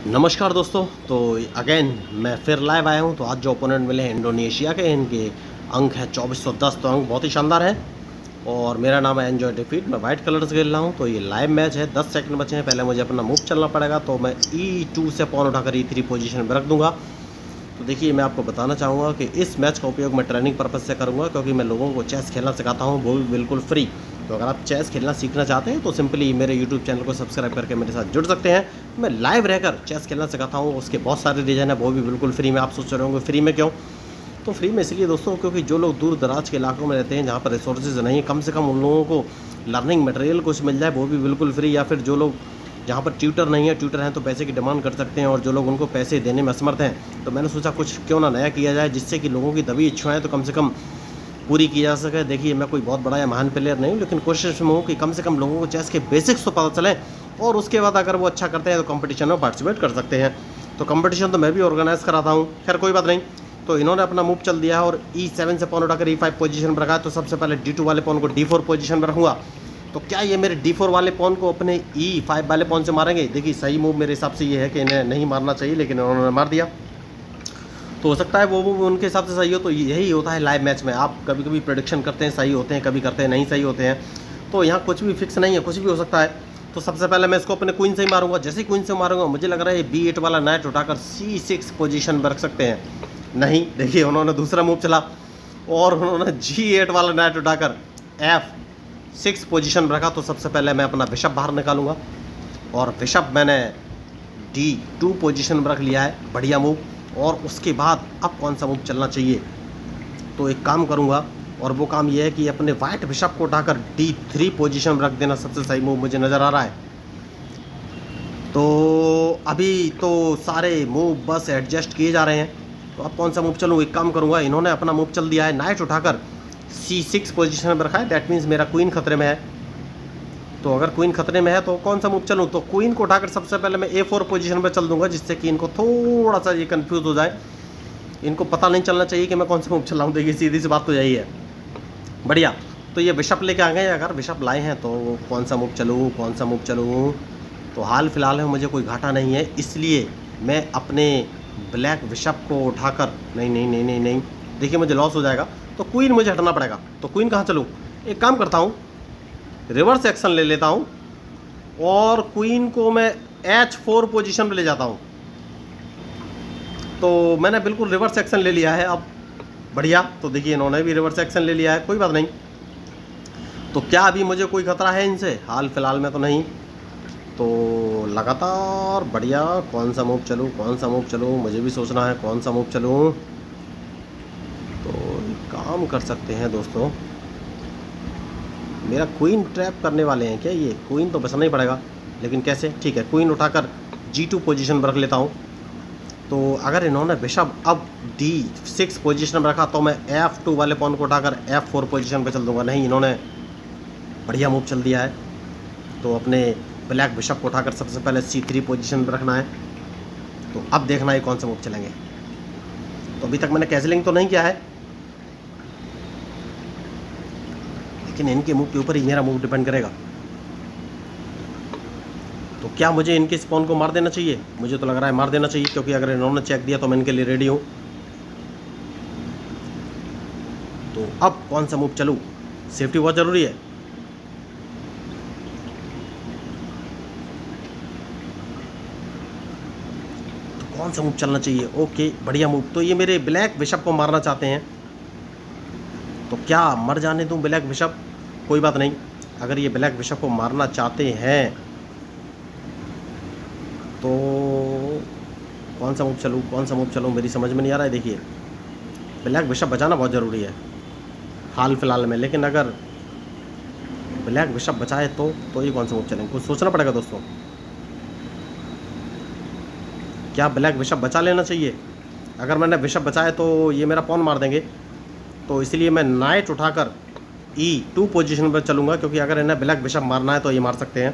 नमस्कार दोस्तों। तो अगेन मैं फिर लाइव आया हूं। तो आज जो ओपोनेंट मिले हैं इंडोनेशिया के, इनके अंक है 2410। तो अंक बहुत ही शानदार है और मेरा नाम है एन्जॉय डिफीट। मैं वाइट कलर से खेल रहा हूं। तो ये लाइव मैच है, 10 सेकंड बचे हैं। पहले मुझे अपना मूव चलना पड़ेगा। तो मैं E2 से पॉन उठाकर E3 पोजीशन पर रख दूंगा। तो देखिए, मैं आपको बताना चाहूँगा कि इस मैच का उपयोग मैं ट्रेनिंग पर्पज़ से करूँगा, क्योंकि मैं लोगों को चेस खेलना सिखाता हूँ, वो भी बिल्कुल फ्री। तो अगर आप चेस खेलना सीखना चाहते हैं तो सिंपली मेरे यूट्यूब चैनल को सब्सक्राइब करके मेरे साथ जुड़ सकते हैं। मैं लाइव रहकर चेस खेलना सिखाता हूँ, उसके बहुत सारे रीज़न है, वो भी बिल्कुल फ्री में। आप सोच रहे होंगे फ्री में क्यों? तो फ्री में इसलिए दोस्तों, क्योंकि जो लोग दूर दराज के इलाकों में रहते हैं, जहाँ पर रिसोर्सेज नहीं, कम से कम उन लोगों को लर्निंग मटेरियल कुछ मिल जाए, वो भी बिल्कुल फ्री। या फिर जो लोग जहाँ पर ट्यूटर नहीं है, ट्यूटर हैं तो पैसे की डिमांड कर सकते हैं, और जो लोग उनको पैसे देने में असमर्थ हैं, तो मैंने सोचा कुछ क्यों ना नया किया जाए, जिससे कि लोगों की दबी इच्छाएं तो कम से कम पूरी की जा सके। देखिए, मैं कोई बहुत बड़ा या महान प्लेयर नहीं हूँ, लेकिन कोशिश में हूँ कि कम से कम लोगों को चेस के बेसिक्स तो पता चले, और उसके बाद अगर वो अच्छा करते हैं तो कंपटीशन में पार्टिसिपेट कर सकते हैं। तो कंपटीशन तो मैं भी ऑर्गेनाइज कराता हूँ। खैर कोई बात नहीं। तो इन्होंने अपना मूव चल दिया है और E7 से पॉन उठाकर E5 पोजीशन पर रखा है। तो सबसे पहले D2 वाले पॉन को D4 पोजीशन पर रखूँगा। तो क्या ये मेरे D4 वाले पॉन को अपने E5 वाले पॉन से मारेंगे? देखिए, सही मूव मेरे हिसाब से ये है कि इन्हें नहीं मारना चाहिए, लेकिन उन्होंने मार दिया। तो हो सकता है वो मूव उनके हिसाब से सही हो। तो यही होता है लाइव मैच में, आप कभी कभी प्रेडिक्शन करते हैं, सही होते हैं, कभी करते हैं नहीं सही होते हैं। तो यहाँ कुछ भी फिक्स नहीं है, कुछ भी हो सकता है। तो सबसे पहले मैं इसको अपने क्वीन से ही मारूंगा। जैसे ही क्वीन से मारूंगा, मुझे लग रहा है B8 वाला नाइट उठाकर C6 पोजीशन पर रख सकते हैं। नहीं, देखिए उन्होंने दूसरा मूव चला और उन्होंने G8 वाला नाइट उठाकर F6 पोजीशन पर रखा। तो सबसे पहले मैं अपना बिशप बाहर निकालूंगा, और बिशप मैंने D2 पोजीशन पर रख लिया है। बढ़िया मूव। और उसके बाद अब कौन सा मूव चलना चाहिए? तो एक काम करूंगा, और वो काम ये है कि अपने वाइट बिशप को उठाकर D3 पोजीशन पर रख देना सबसे सही मूव मुझे नज़र आ रहा है। तो अभी तो सारे मूव बस एडजस्ट किए जा रहे हैं। तो अब कौन सा मूव चलूँ? एक काम करूंगा, इन्होंने अपना मूव चल दिया है, नाइट उठाकर C6 पोजीशन पर रखा है। दैट मीन्स मेरा क्वीन खतरे में है। तो अगर क्वीन खतरे में है तो कौन सा मूव चलूँ? तो क्वीन को उठाकर सबसे पहले मैं A4 पोजीशन पर चल दूंगा, जिससे कि इनको थोड़ा सा ये कंफ्यूज हो जाए। इनको पता नहीं चलना चाहिए कि मैं कौन सा मूव चल रहा हूँ। देखिए, सीधी सी बात तो यही है। बढ़िया। तो ये बिशप लेके आ गए। अगर बिशप लाए हैं तो कौन सा मूव चलूँ, कौन सा मूव चलूँ? तो हाल फिलहाल में मुझे कोई घाटा नहीं है, इसलिए मैं अपने ब्लैक बिशप को उठाकर नहीं नहीं नहीं नहीं नहीं, देखिए मुझे लॉस हो जाएगा। तो क्वीन मुझे हटना पड़ेगा। तो क्वीन कहाँ चलूँ? एक काम करता हूँ, रिवर्स एक्शन ले लेता हूँ और क्वीन को मैं H4 पोजीशन पे ले जाता हूँ। तो मैंने बिल्कुल रिवर्स एक्शन ले लिया है अब। बढ़िया। तो देखिए, इन्होंने भी रिवर्स एक्शन ले लिया है, कोई बात नहीं। तो क्या अभी मुझे कोई खतरा है इनसे? हाल फिलहाल में तो नहीं। तो लगातार बढ़िया, कौन सा मूव चलूँ, कौन सा मूव चलूँ, मुझे भी सोचना है कौन सा मूव चलूँ। तो काम कर सकते हैं दोस्तों, मेरा क्वीन ट्रैप करने वाले हैं क्या ये? क्वीन तो बचना ही पड़ेगा, लेकिन कैसे? ठीक है, क्वीन उठाकर G2 पोजीशन पर रख लेता हूँ। तो अगर इन्होंने बिशप अब D6 पोजीशन में रखा तो मैं F2 वाले पॉन को उठाकर F4 पोजीशन पे चल दूंगा। नहीं, इन्होंने बढ़िया मूव चल दिया है। तो अपने ब्लैक बिशप को उठाकर सबसे पहले C3 पोजीशन पर रखना है। तो अब देखना है कौन सा मूव चलेंगे। तो अभी तक मैंने कैंसिलिंग तो नहीं किया है, लेकिन इनके मूव के ऊपर ही मेरा मूव डिपेंड करेगा। तो क्या मुझे इनके स्पॉन को मार देना चाहिए? मुझे तो लग रहा है मार देना चाहिए, क्योंकि अगर इन्होंने चेक दिया तो मैं इनके लिए रेडी हूँ। तो अब कौन सा मूव चलूँ? सेफ्टी बहुत ज़रूरी है। तो कौन सा मूव चलना चाहिए? ओके, बढ़िया मूव। तो ये मेरे ब्लैक बिशप को मारना चाहते हैं। तो क्या मर जाने दूँ ब्लैक बिशप? कोई बात नहीं। अगर ये ब्लैक बिशप को मारना चाहते हैं तो कौन सा मूव चलूँ, कौन सा मूव चलूँ, मेरी समझ में नहीं आ रहा है। देखिए, ब्लैक बिशप बचाना बहुत ज़रूरी है हाल फिलहाल में, लेकिन अगर ब्लैक बिशप बचाए तो ये कौन सा मूव चलेंगे? कुछ सोचना पड़ेगा दोस्तों। क्या ब्लैक बिशप बचा लेना चाहिए? अगर मैंने बिशप बचाए तो ये मेरा पॉन मार देंगे। तो इसलिए मैं नाइट उठाकर E2 पोजीशन पर चलूँगा, क्योंकि अगर इन्हें ब्लैक बिशप मारना है तो ये मार सकते हैं।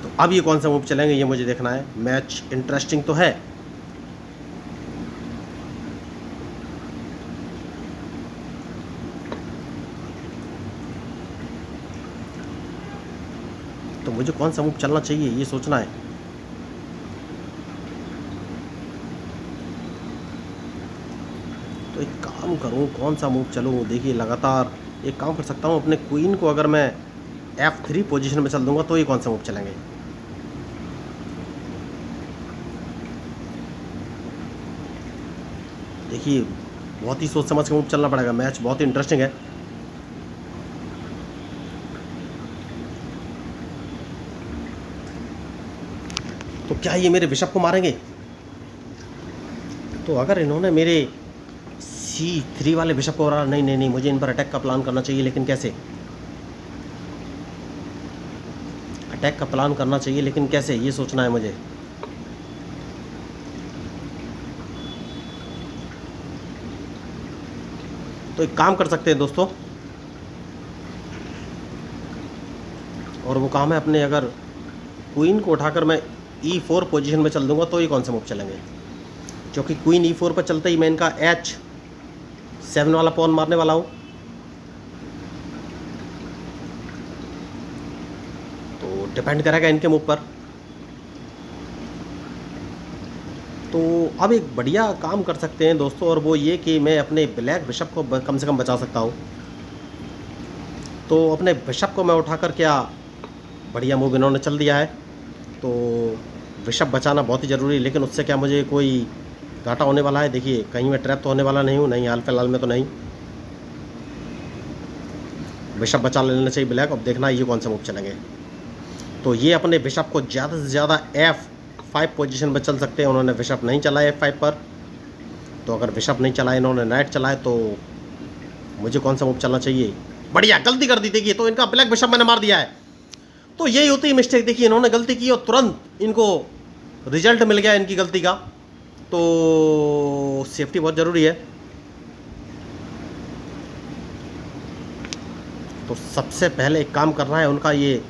तो अब ये कौन सा मूव चलेंगे ये मुझे देखना है। मैच इंटरेस्टिंग तो है। तो मुझे कौन सा मूव चलना चाहिए ये सोचना है। तो एक काम करूं, कौन सा मूव चलूं। देखिए लगातार एक काम कर सकता हूं, अपने क्वीन को अगर मैं F3 पोजीशन में चल दूंगा तो ये कौन सा मूव चलेंगे। देखिए बहुत ही सोच समझ के मूव चलना पड़ेगा, मैच बहुत ही इंटरेस्टिंग है। तो क्या ये मेरे बिशप को मारेंगे? तो अगर इन्होंने मेरे C3 वाले बिशप को मारा, नहीं नहीं नहीं, मुझे इन पर अटैक का प्लान करना चाहिए, लेकिन कैसे? अटैक का प्लान करना चाहिए लेकिन कैसे, ये सोचना है मुझे। तो एक काम कर सकते हैं दोस्तों, और वो काम है अपने, अगर क्वीन को उठाकर मैं E4 पोजीशन में चल दूंगा तो ये कौन से मूव चलेंगे। क्योंकि क्वीन E4 पर चलते ही मैं इनका H7 वाला पॉन मारने वाला हूँ। तो डिपेंड करेगा इनके मूव पर। तो अब एक बढ़िया काम कर सकते हैं दोस्तों, और वो ये कि मैं अपने ब्लैक बिशप को कम से कम बचा सकता हूँ। तो अपने बिशप को मैं उठाकर, क्या बढ़िया मूव इन्होंने चल दिया है, तो बिशप बचाना बहुत ही ज़रूरी है। लेकिन उससे क्या मुझे कोई घाटा होने वाला है? देखिए कहीं मैं ट्रैप तो होने वाला नहीं हूँ, नहीं हाल फिलहाल में तो नहीं। बिशप बचा लेना चाहिए ब्लैक। अब देखना ये कौन सा मूव चलेंगे। तो ये अपने बिशप को ज़्यादा से ज़्यादा F5 पोजीशन पर चल सकते हैं। उन्होंने बिशप नहीं चलाया F5 पर, तो अगर बिशप नहीं चलाए, इन्होंने नाइट चलाए, तो मुझे कौन सा मूव चलना चाहिए। बढ़िया गलती कर दी। देखिए तो इनका ब्लैक बिशप मैंने मार दिया है। तो यही होती है मिस्टेक। देखिए इन्होंने गलती की और तुरंत इनको रिजल्ट मिल गया इनकी गलती का। तो सेफ्टी बहुत ज़रूरी है। तो सबसे पहले एक काम करना है, उनका ये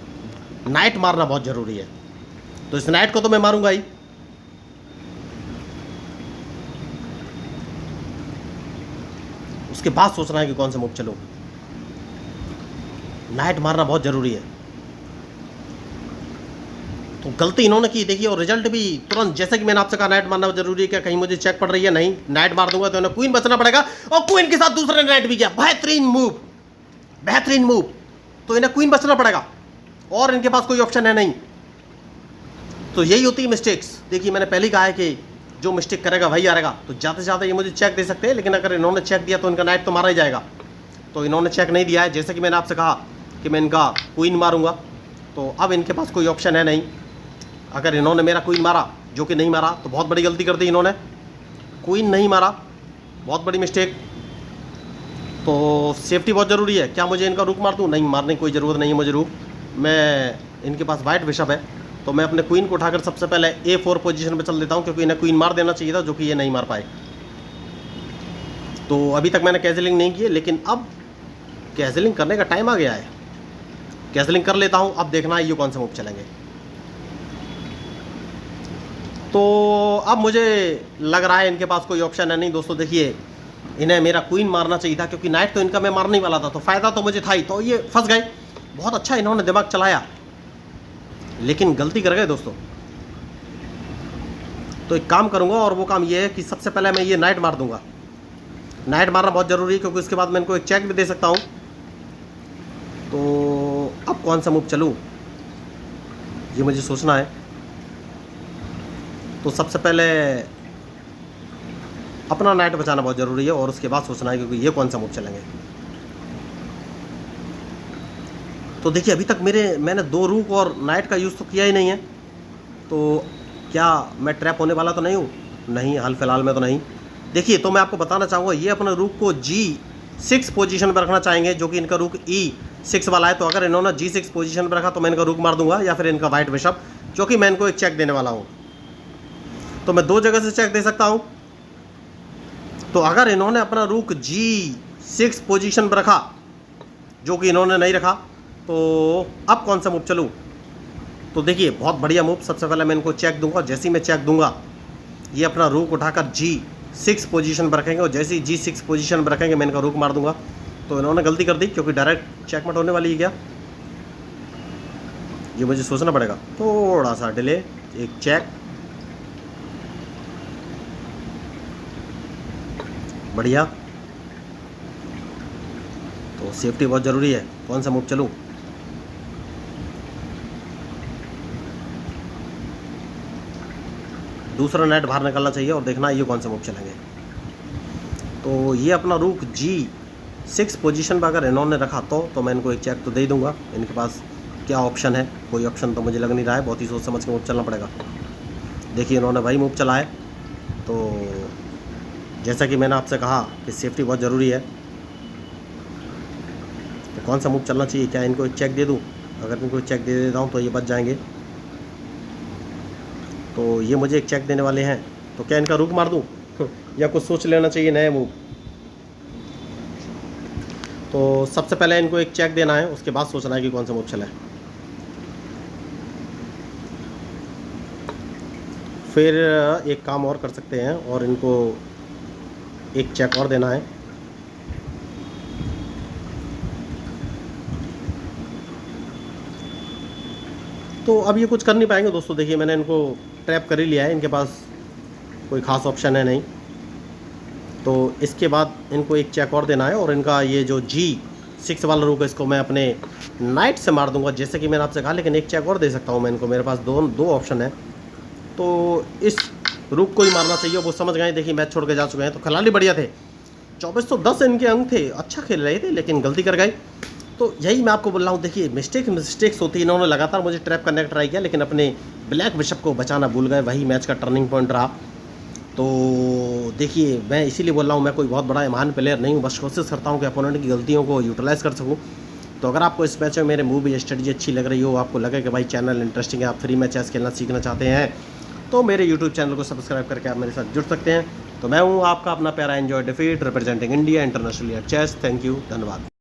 नाइट मारना बहुत ज़रूरी है। तो इस नाइट को तो मैं मारूंगा ही। उसके बाद सोचना है कि कौन सा मूव चलूं। नाइट मारना बहुत ज़रूरी है। तो गलती इन्होंने की देखिए, और रिजल्ट भी तुरंत, जैसे कि मैंने आपसे कहा नाइट मारना जरूरी है। क्या कहीं मुझे चेक पड़ रही है? नहीं। नाइट मार दूंगा तो इन्हें क्वीन बचना पड़ेगा, और क्वीन के साथ दूसरे नाइट भी गया। बेहतरीन मूव, बेहतरीन मूव। तो इन्हें क्वीन बचना पड़ेगा और इनके पास कोई ऑप्शन है नहीं। तो यही होती है मिस्टेक्स। देखिए मैंने पहले ही कहा है कि जो मिस्टेक करेगा वही हारेगा। तो ज़्यादा से ज़्यादा ये मुझे चेक दे सकते हैं, लेकिन अगर इन्होंने चेक दिया तो इनका नाइट तो मारा ही जाएगा। तो इन्होंने चेक नहीं दिया है। जैसे कि मैंने आपसे कहा कि मैं इनका क्वीन मारूंगा, तो अब इनके पास कोई ऑप्शन है नहीं। अगर इन्होंने मेरा क्वीन मारा, जो कि नहीं मारा, तो बहुत बड़ी गलती कर दी इन्होंने। क्वीन नहीं मारा, बहुत बड़ी मिस्टेक। तो सेफ्टी बहुत ज़रूरी है। क्या मुझे इनका रुक मार दूँ? नहीं, मारने की कोई ज़रूरत नहीं है मुझे रुक। मैं, इनके पास वाइट बिशप है, तो मैं अपने क्वीन को उठाकर सबसे पहले A4 पोजीशन पे चल देता हूँ, क्योंकि इन्हें क्वीन मार देना चाहिए था, जो कि ये नहीं मार पाए। तो अभी तक मैंने कैजलिंग नहीं की है, लेकिन अब कैजलिंग करने का टाइम आ गया है। कैजलिंग कर लेता हूँ। अब देखना है ये कौन सा मूव चलेंगे। तो अब मुझे लग रहा है इनके पास कोई ऑप्शन है नहीं दोस्तों। देखिए इन्हें मेरा क्वीन मारना चाहिए था, क्योंकि नाइट तो इनका मैं मारने वाला था, तो फ़ायदा तो मुझे था ही। तो ये फंस गए। बहुत अच्छा इन्होंने दिमाग चलाया, लेकिन गलती कर गए दोस्तों। तो एक काम करूंगा, और वो काम ये है कि सबसे पहले मैं ये नाइट मार दूंगा। नाइट मारना बहुत ज़रूरी है, क्योंकि उसके बाद मैं इनको एक चेक भी दे सकता हूँ। तो अब कौन सा मूव चलूँ ये मुझे सोचना है। तो सबसे पहले अपना नाइट बचाना बहुत ज़रूरी है, और उसके बाद सोचना है क्योंकि ये कौन सा मूव चलेंगे। तो देखिए अभी तक मैंने 2 रूक और नाइट का यूज़ तो किया ही नहीं है। तो क्या मैं ट्रैप होने वाला तो नहीं हूँ? नहीं, हाल फिलहाल में तो नहीं। देखिए तो मैं आपको बताना चाहूँगा, ये अपने रूक को G6 पोजीशन पर रखना चाहेंगे, जो कि इनका रूक E6 वाला है। तो अगर इन्होंने G6 पोजीशन पर रखा तो मैं इनका रूक मार दूंगा, या फिर इनका वाइट बिशप, जो कि मैं इनको एक चेक देने वाला हूँ। तो मैं 2 जगह से चेक दे सकता हूँ। तो अगर इन्होंने अपना रूक G6 पोजीशन पर रखा, जो कि इन्होंने नहीं रखा, तो अब कौन सा मूव चलूँ। तो देखिए बहुत बढ़िया मूव। सबसे पहले मैं इनको चेक दूंगा। जैसे ही मैं चेक दूंगा, ये अपना रूक उठाकर G6 पोजीशन पर रखेंगे, और जैसे ही G6 पोजीशन पर रखेंगे मैं इनका रूक मार दूंगा। तो इन्होंने गलती कर दी, क्योंकि डायरेक्ट चेकमेट होने वाली है क्या। ये मुझे सोचना पड़ेगा, थोड़ा सा डिले। एक चेक, बढ़िया। तो सेफ्टी बहुत ज़रूरी है। कौन सा मूव चलूँ? दूसरा नेट बाहर निकलना चाहिए और देखना ये कौन सा मूव चलेंगे। तो ये अपना रूक G6 पोजीशन पर अगर इन्होंने रखा तो मैं इनको एक चेक तो दे ही दूंगा। इनके पास क्या ऑप्शन है? कोई ऑप्शन तो मुझे लग नहीं रहा है, बहुत ही सोच समझ के मूव चलना पड़ेगा। देखिए इन्होंने भाई मूव चला है, तो जैसा कि मैंने आपसे कहा कि सेफ्टी बहुत ज़रूरी है। तो कौन सा मूव चलना चाहिए? क्या इनको एक चेक दे दूँ? अगर इनको चेक दे देता हूँ तो ये बच जाएंगे। तो ये मुझे एक चेक देने वाले हैं, तो क्या इनका रुक मार दूँ या कुछ सोच लेना चाहिए नया मूव? तो सबसे पहले इनको एक चेक देना है, उसके बाद सोचना है कि कौन सा मूव चला है। फिर एक काम और कर सकते हैं और इनको एक चेक और देना है। तो अब ये कुछ कर नहीं पाएंगे दोस्तों। देखिए मैंने इनको ट्रैप कर ही लिया है, इनके पास कोई ख़ास ऑप्शन है नहीं। तो इसके बाद इनको एक चेक और देना है और इनका ये जो G6 वाला रूक है इसको मैं अपने नाइट से मार दूंगा, जैसे कि मैंने आपसे कहा। लेकिन एक चेक और दे सकता हूँ मैं इनको, मेरे पास दो ऑप्शन है। तो इस रूक को ही मारना चाहिए। वो समझ गए, देखिए मैच छोड़ के जा चुके हैं। तो खिलाड़ी बढ़िया थे, 2410 इनके अंक थे, अच्छा खेल रहे थे, लेकिन गलती कर गए। तो यही मैं आपको बोल रहा हूँ। देखिए मिस्टेक्स होती है। इन्होंने लगातार मुझे ट्रैप करने का ट्राई किया, लेकिन अपने ब्लैक बिशप को बचाना भूल गए। वही मैच का टर्निंग पॉइंट रहा। तो देखिए मैं इसीलिए बोल रहा हूँ, मैं कोई बहुत बड़ा महान प्लेयर नहीं हूँ, बस कोशिश करता हूँ कि अपोनेंट की गलतियों को यूटिलाइज़ कर सकूँ। तो अगर आपको इस मैच में मेरे मूव या स्ट्रेटजी अच्छी लग रही हो, आपको लगे कि भाई चैनल इंटरेस्टिंग है, आप फ्री में चेस खेलना सीखना चाहते हैं, तो मेरे यूट्यूब चैनल को सब्सक्राइब करके आप मेरे साथ जुड़ सकते हैं। तो मैं हूँ आपका अपना प्यारा enjoy defeat, representing India internationally at chess. Thank you, धन्यवाद।